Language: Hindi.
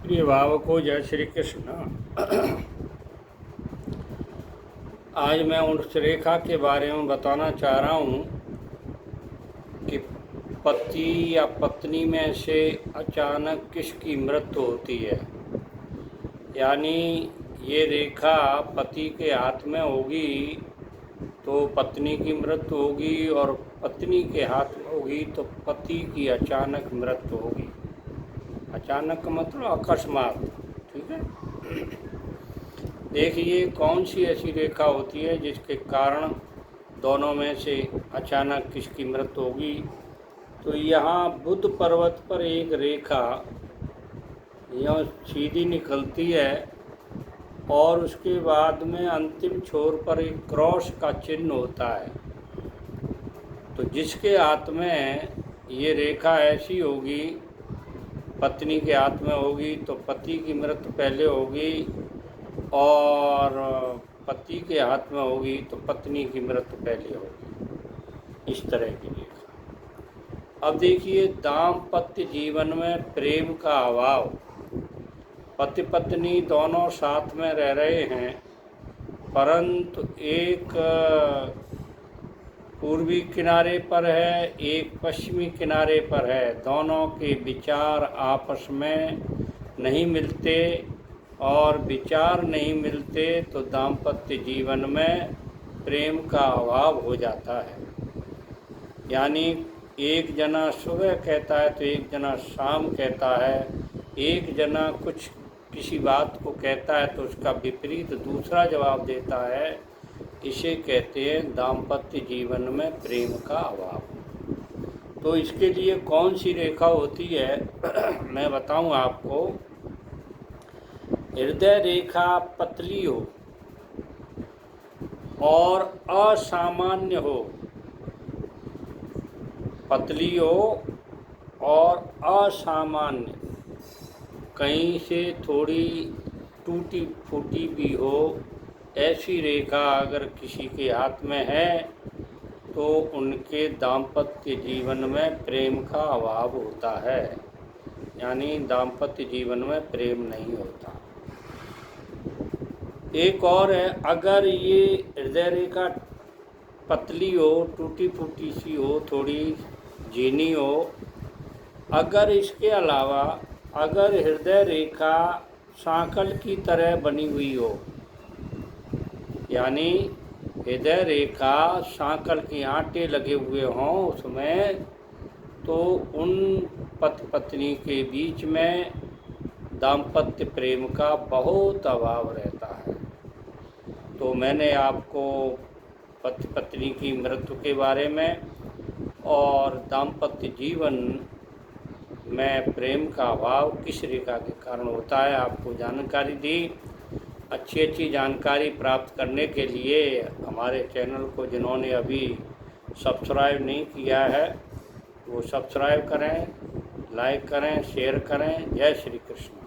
प्रिय भावकों, जय श्री कृष्ण। आज मैं उस रेखा के बारे में बताना चाह रहा हूँ कि पति या पत्नी में से अचानक किसकी मृत्यु होती है। यानी ये रेखा पति के हाथ में होगी तो पत्नी की मृत्यु होगी, और पत्नी के हाथ में होगी तो पति की अचानक मृत्यु होगी। अचानक मतलब अकस्मात। ठीक है, देखिए कौन सी ऐसी रेखा होती है जिसके कारण दोनों में से अचानक किसकी मृत्यु होगी। तो यहाँ बुध पर्वत पर एक रेखा यहाँ सीधी निकलती है और उसके बाद में अंतिम छोर पर एक क्रॉस का चिन्ह होता है। तो जिसके हाथ में ये रेखा ऐसी होगी, पत्नी के हाथ में होगी तो पति की मृत्यु पहले होगी, और पति के हाथ में होगी तो पत्नी की मृत्यु पहले होगी। इस तरह की रेखा। अब देखिए, दाम्पत्य जीवन में प्रेम का अभाव। पति पत्नी दोनों साथ में रह रहे हैं, परंतु एक पूर्वी किनारे पर है, एक पश्चिमी किनारे पर है। दोनों के विचार आपस में नहीं मिलते, और विचार नहीं मिलते तो दाम्पत्य जीवन में प्रेम का अभाव हो जाता है। यानी एक जना सुबह कहता है तो एक जना शाम कहता है, एक जना कुछ किसी बात को कहता है तो उसका विपरीत दूसरा जवाब देता है। इसे कहते हैं दाम्पत्य जीवन में प्रेम का अभाव। तो इसके लिए कौन सी रेखा होती है मैं बताऊं आपको। हृदय रेखा पतली हो और असामान्य हो, पतली हो और असामान्य, कहीं से थोड़ी टूटी फूटी भी हो, ऐसी रेखा अगर किसी के हाथ में है तो उनके दाम्पत्य जीवन में प्रेम का अभाव होता है। यानी दाम्पत्य जीवन में प्रेम नहीं होता। एक और है, अगर ये हृदय रेखा पतली हो, टूटी फूटी सी हो, थोड़ी झीनी हो, अगर इसके अलावा अगर हृदय रेखा सांकल की तरह बनी हुई हो, यानी हृदय रेखा सांकल के आटे लगे हुए हों उसमें, तो उन पति पत्नी के बीच में दाम्पत्य प्रेम का बहुत अभाव रहता है। तो मैंने आपको पति पत्नी की मृत्यु के बारे में और दाम्पत्य जीवन में प्रेम का अभाव किस रेखा के कारण होता है आपको जानकारी दी। अच्छी अच्छी जानकारी प्राप्त करने के लिए हमारे चैनल को जिन्होंने अभी सब्सक्राइब नहीं किया है वो सब्सक्राइब करें, लाइक करें, शेयर करें। जय श्री कृष्ण।